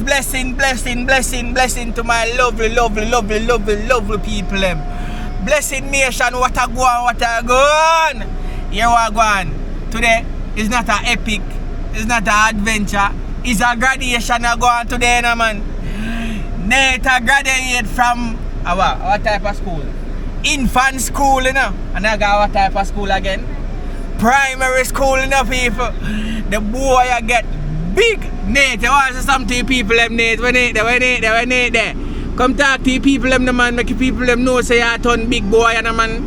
blessing to my lovely people them. Blessing nation, what a go on. Here we go on. Today is not an epic, it's not an adventure, it's a graduation I go on today, no, man. Nate graduate from what type of school? Infant school, you know. And I got what type of school again? Primary school, you know, people. The boy I get big. Nate, you want to say something to people, them, Nate? When Nate there. Come talk to people, them, the man. Make people them know say you turn big boy, and man.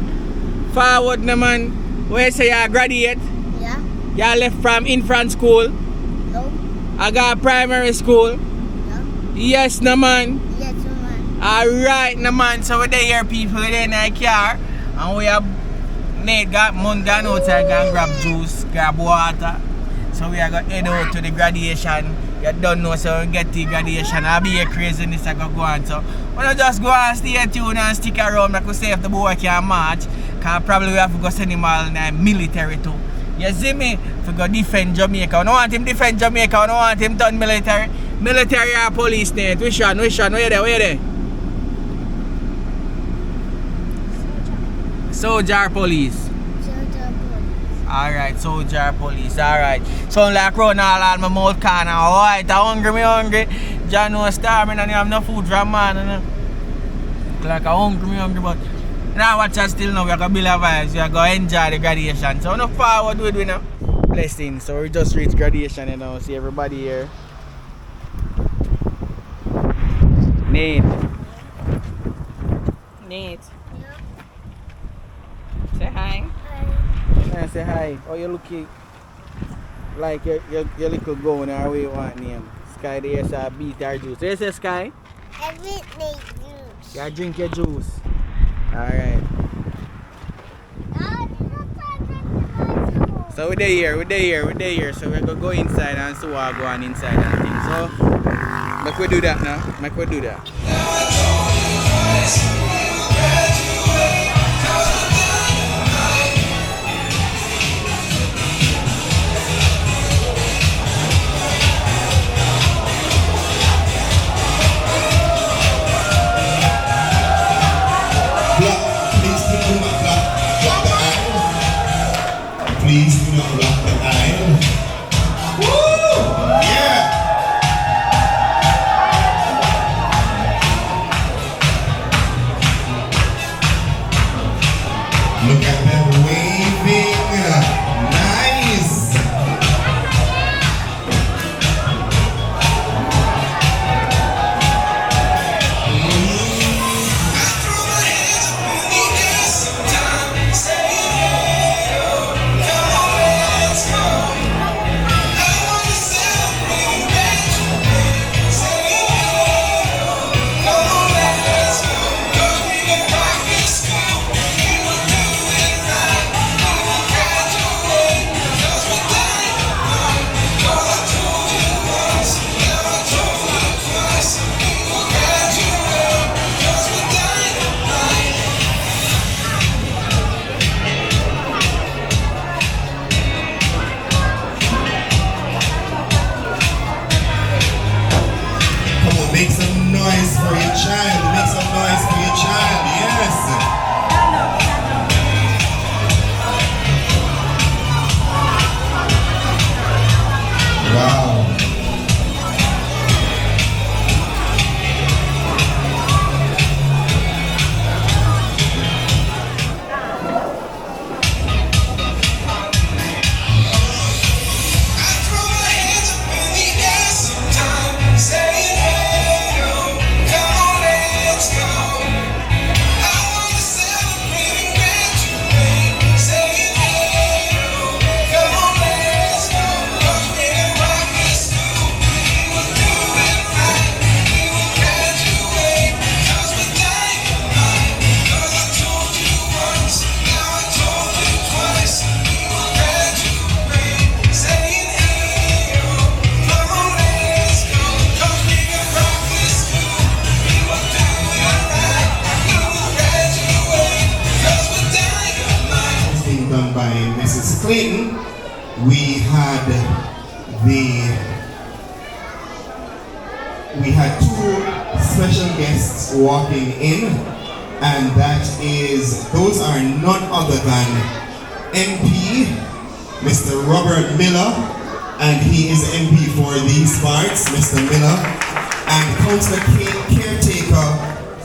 Forward, the man. Where say you graduate? Yeah. You left from infant school? No. I got primary school? No. Yes, no, man. Yes, man. Alright, no, man. So we're there, people. We're there in our car. And we have Nate got gone outside and grab juice, grab water. So we are going to head out to the graduation. You don't know, so we get to the graduation. I'll be here craziness I go on. So we don't just go and stay tuned and stick around like we say if the boy can march. Because probably we have to go send him all in the military too. You see me? If we go defend Jamaica. We don't want him defend Jamaica. We don't want him done military. Military or police, Nate. Which one? Where you there? Soldier police. Alright, soldier police, alright. Sound like run all my mouth corner. Alright, I'm hungry. John was starving and you have no food from man. Like I'm hungry, but now watch us still now. We are going to build a vibes. We are going to enjoy the graduation. So no forward with we now. Blessing. So we just reached graduation, you know. See everybody here. Nate. Yeah. Say hi. Hi. Say hi. Oh, you looking like your little going or what you want name? Sky there say beat our juice. So you say Sky? I drink juice. You drink your juice. Alright. So we're there. So we're gonna go inside and see what go on inside and things. So make we do that now. Please do not block the aisle. Woo! Yeah! we had two special guests walking in, and those are none other than MP, Mr. Robert Miller, and he is MP for these parts, Mr. Miller, and Councillor Caretaker,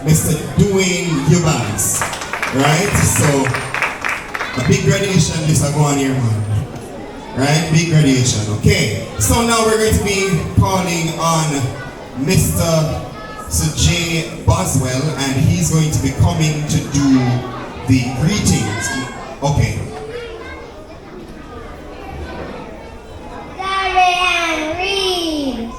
Mr. Dwayne Eubanks, right? So, a big graduation this is going here, man. Right? Big graduation. Okay. So now we're going to be calling on Mr. Sir J. Boswell, and he's going to be coming to do the greetings. Okay. Darian Reed.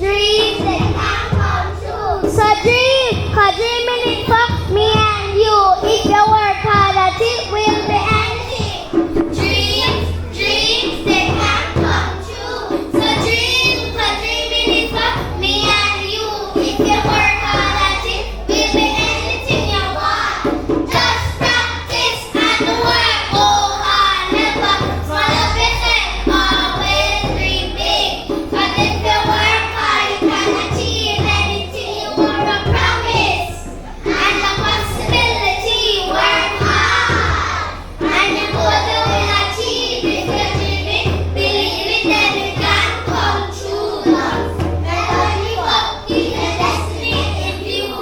Dreams that can come true. So dreaming it for me and you. If you work hard at it, will be anything. Dreams that can come true. So dreaming it for me and you. If you work hard at it, will be anything you want. Just practice and work. Oh, hard, never fall off your head. Always dream big. 'Cause if you work hard, you can achieve anything you want to promise. And the possibility, work hard. And you know you will achieve if you're dreaming. Believe it, then it can come true. Love. Never give up, keep your destiny in view.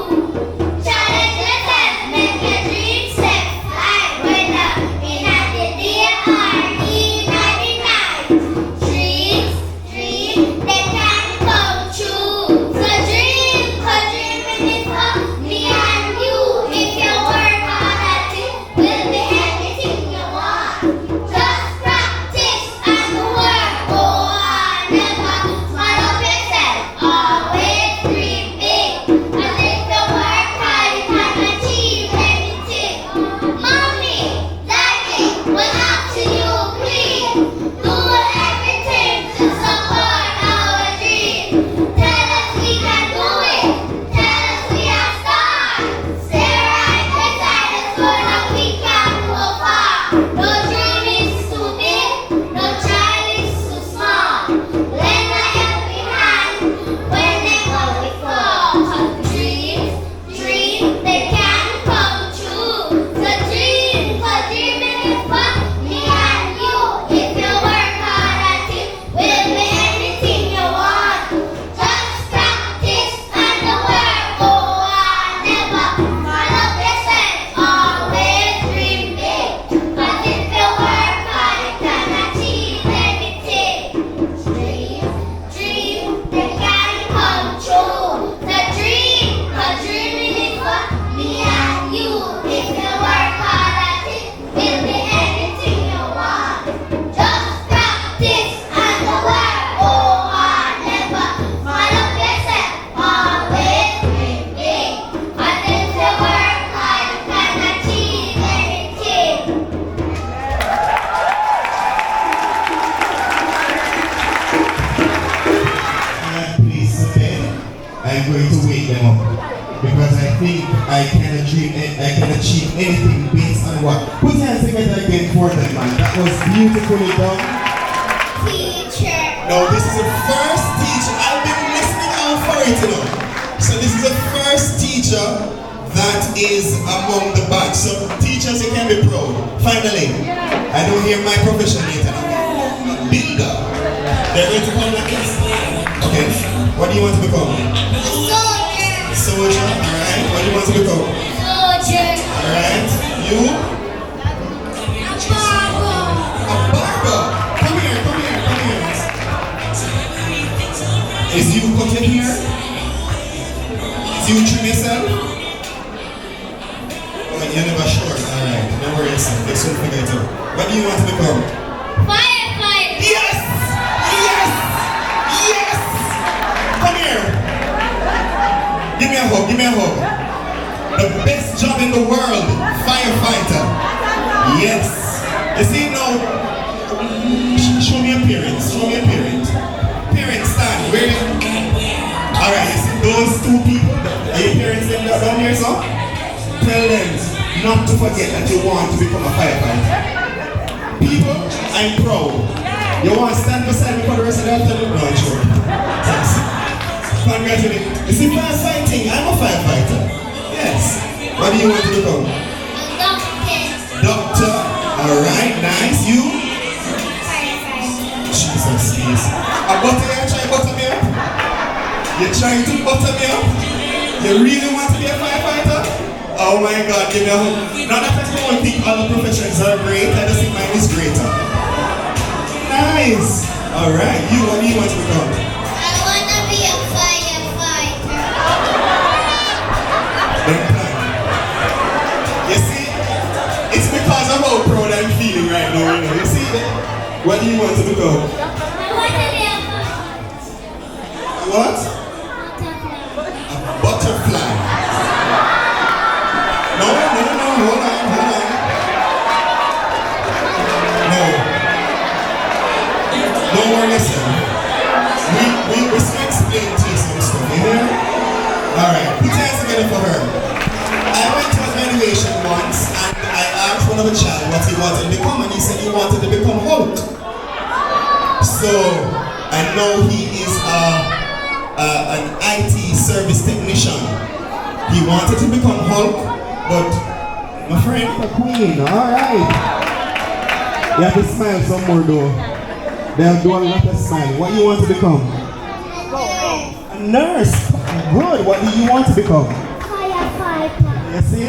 Challenge yourself, make your dreams step fly. Whether in the day or in the night. Dreams, they can come true. So dreaming it for me and you. If you work hard at it, will be anything you want. Just practice and work. Go on, never fall off yourself. Always dream big. 'Cause if you work hard, you can achieve anything. Mommy, Daddy, we're asking you, please. Do everything to support our dream. Tell us we can do it. Tell us we are stars. Stay right beside us so that we can go far. No dream is too big. No child is too small. Lend a helping hand whenever we fall. 'Cause dreams, they can come true. So dreaming it for me and you. If you work hard at it, will be anything you want. Just practice and work. Go on, never fall off yourself. Always dream big. 'Cause if you work hard, you can achieve anything. Dreams, they can come true. The dreaming it for me and you. If you work hard at it, will be anything you want. Just practice and work. Go on, never fall off yourself. Always dream big. 'Cause if you work hard, you can achieve anything. Please sit. I'm going to wake them up because I think I can achieve anything based on what. Put your hands together again for them, man. That was beautifully done. Teacher. No, this is the first teacher. I've been listening out for it, you know. So this is the first teacher that is among the batch. So teachers, you can be proud. Finally, I don't hear my profession yet. Builder. They're going to come like this. Okay. What do you want to become? Soldier. Alright. What do you want to become? Soldier. Alright. You? A barber. Come here. Is you cutting here? Is you trim yourself? Oh, you're never sure. Alright. No worries. They soon figure it out. What do you want to become? Firefighter. Yes! Come here. Give me a hug. The best job in the world, firefighter. Yes. You see now, show me a parent. Parents, stand. Where? Alright, you see those two people? Are your parents down here, so? tell them not to forget that you want to become a firefighter. People, I'm proud. You want to stand beside me for the rest of the afternoon? No, sure. Thanks. Congratulations. You see, firefighting, I'm a firefighter. Yes. What do you want to become? A doctor. Doctor. Alright, nice. You? Firefighter. Jesus, please. A butter, you trying to butter me up? You're trying to butter me up? You really want to be a firefighter? Oh my God, give me a hug. Not that I don't think other professions are great, I just think mine is greater. Nice. Alright, you, what do you want to become? I want to be a firefighter. Then plan. You see, it's because of how proud I'm feeling right now, you know. You see, what do you want to become? I want to be a What? butterfly. A butterfly. No, hold on. No. Don't worry, listen. We explain to you some stuff, you hear? Alright, put your hands together for her. I went to a graduation once and I asked one of the child what he wanted to become and he said he wanted to become Hulk. So, I know he is an IT service technician. He wanted to become Hulk, but my friend, the queen, alright. You have to smile some more though. They'll do a lot of smile. What do you want to become? A nurse. Good. What do you want to become? Firefighter. You see,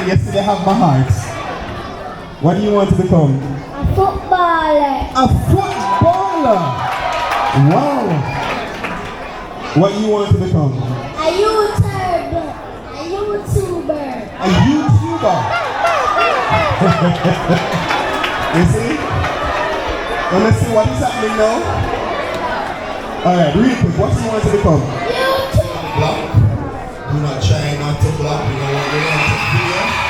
yesterday have my heart. What do you want to become? A footballer. A footballer. Wow. What do you want to become? A YouTuber. A YouTuber. A YouTuber. You see? Let's see what is happening now. Alright, real quick, what do you want to become? YouTube. Block. Do not try not to block. You know what you want to video.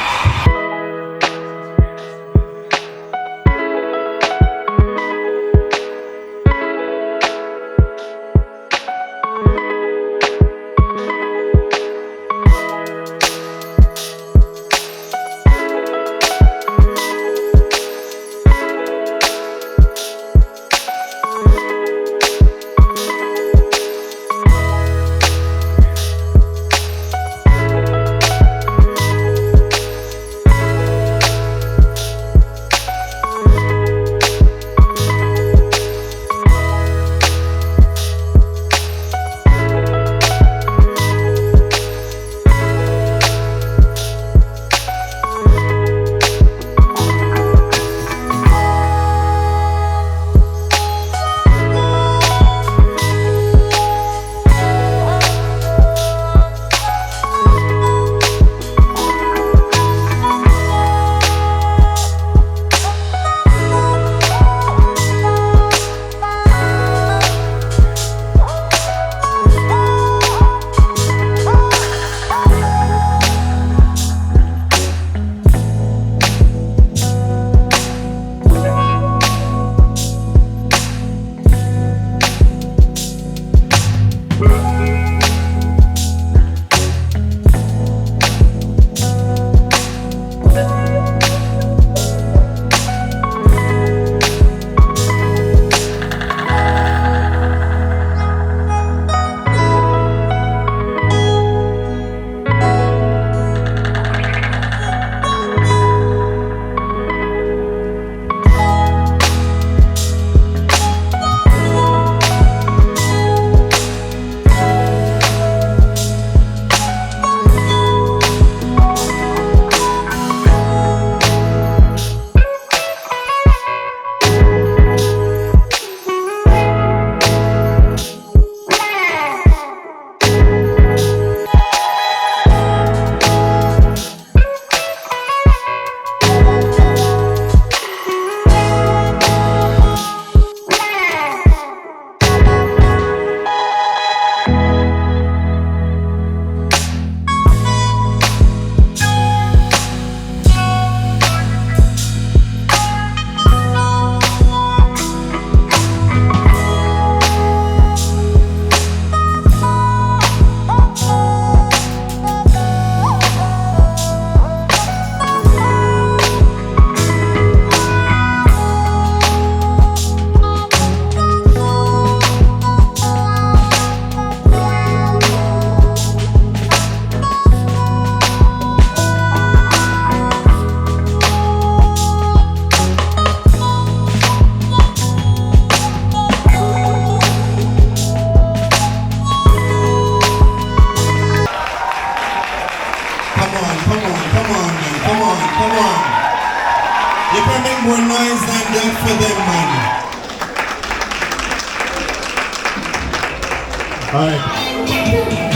Come on, come on, come on, man. Come on, come on. You can make more noise than that for them, man. Alright.